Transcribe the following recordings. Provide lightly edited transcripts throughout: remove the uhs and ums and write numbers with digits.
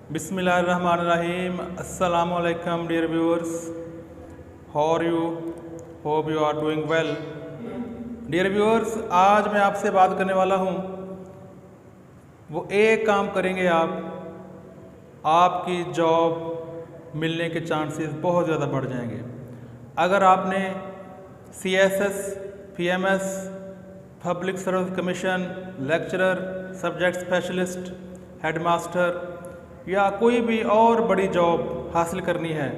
बिस्मिल्लाहिर्रहमानिर्रहीम। अस्सलामुअलैकुम dear viewers, how are you? Hope you are doing well. Dear viewers, आज मैं आपसे बात करने वाला हूँ, वो एक काम करेंगे आपकी जॉब मिलने के चांसेस बहुत ज़्यादा बढ़ जाएंगे। अगर आपने CSS, PMS, public service commission, lecturer, subject specialist, headmaster या कोई भी और बड़ी जॉब हासिल करनी है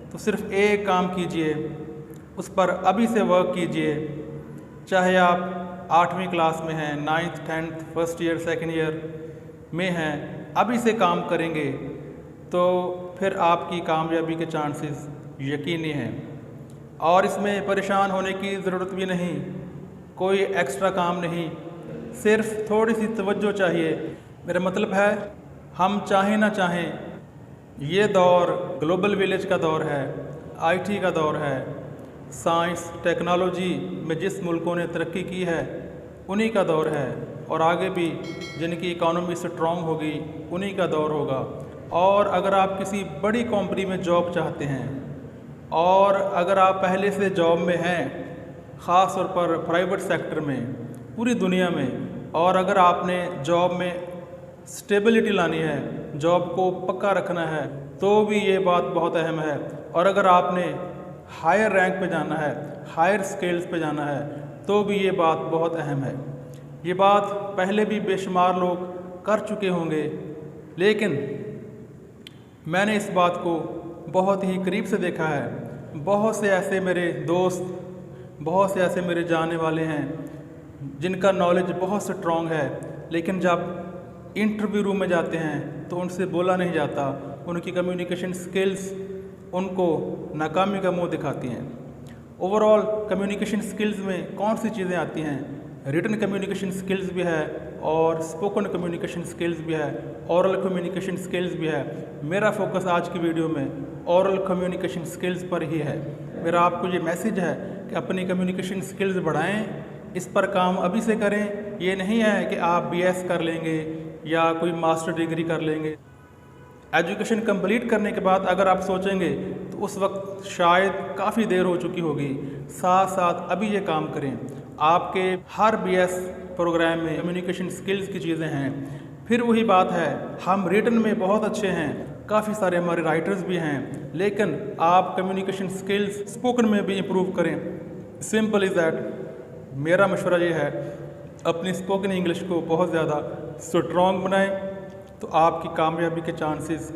तो सिर्फ एक काम कीजिए, उस पर अभी से वर्क कीजिए। चाहे आप 8वीं क्लास में हैं, 9th, 10th, first year, second year में हैं, अभी से काम करेंगे तो फिर आपकी कामयाबी के चांसेस यकीनी हैं। और इसमें परेशान होने की ज़रूरत भी नहीं, कोई एक्स्ट्रा काम नहीं, सिर्फ थोड़ी सी तवज्जो चाहिए। मेरा मतलब है, हम चाहें ना चाहें ये दौर ग्लोबल विलेज का दौर है, IT का दौर है। साइंस टेक्नोलॉजी में जिस मुल्कों ने तरक्की की है उन्हीं का दौर है, और आगे भी जिनकी इकॉनमी स्ट्रॉन्ग होगी उन्हीं का दौर होगा। और अगर आप किसी बड़ी कंपनी में जॉब चाहते हैं और अगर आप पहले से जॉब में हैं, ख़ास तौर पर प्राइवेट सेक्टर में, पूरी दुनिया में, और अगर आपने जॉब में स्टेबिलिटी लानी है, जॉब को पक्का रखना है, तो भी ये बात बहुत अहम है। और अगर आपने हायर रैंक पे जाना है, हायर स्केल्स पे जाना है, तो भी ये बात बहुत अहम है। ये बात पहले भी बेशुमार लोग कर चुके होंगे, लेकिन मैंने इस बात को बहुत ही करीब से देखा है। बहुत से ऐसे मेरे दोस्त, बहुत से ऐसे मेरे जानने वाले हैं जिनका नॉलेज बहुत स्ट्रॉन्ग है, लेकिन जब इंटरव्यू रूम में जाते हैं तो उनसे बोला नहीं जाता। उनकी कम्युनिकेशन स्किल्स उनको नाकामी का मुंह दिखाती हैं। ओवरऑल कम्युनिकेशन स्किल्स में कौन सी चीज़ें आती हैं? रिटन कम्युनिकेशन स्किल्स भी है और स्पोकन कम्युनिकेशन स्किल्स भी है, ओरल कम्युनिकेशन स्किल्स भी है। मेरा फोकस आज की वीडियो में ओरल कम्युनिकेशन स्किल्स पर ही है। मेरा आपको ये मैसेज है कि अपनी कम्युनिकेशन स्किल्स बढ़ाएं, इस पर काम अभी से करें। ये नहीं है कि आप BS कर लेंगे या कोई मास्टर डिग्री कर लेंगे। एजुकेशन कंप्लीट करने के बाद अगर आप सोचेंगे तो उस वक्त शायद काफ़ी देर हो चुकी होगी। साथ साथ अभी ये काम करें। आपके हर BS प्रोग्राम में कम्युनिकेशन स्किल्स की चीज़ें हैं। फिर वही बात है, हम रिटन में बहुत अच्छे हैं, काफ़ी सारे हमारे राइटर्स भी हैं, लेकिन आप कम्युनिकेशन स्किल्स स्पोकन में भी इम्प्रूव करें। Simple is that. मेरा मशवरा ये है, अपनी स्पोकन इंग्लिश को बहुत ज़्यादा स्ट्रॉन्ग बनाएं, तो आपकी कामयाबी के चांसेस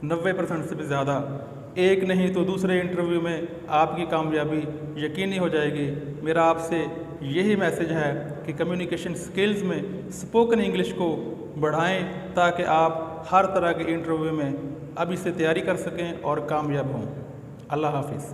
90% से भी ज़्यादा, एक नहीं तो दूसरे इंटरव्यू में आपकी कामयाबी यकीनी हो जाएगी। मेरा आपसे यही मैसेज है कि कम्युनिकेशन स्किल्स में स्पोकन इंग्लिश को बढ़ाएं, ताकि आप हर तरह के इंटरव्यू में अभी से तैयारी कर सकें और कामयाब हों। अल्लाह हाफिज़।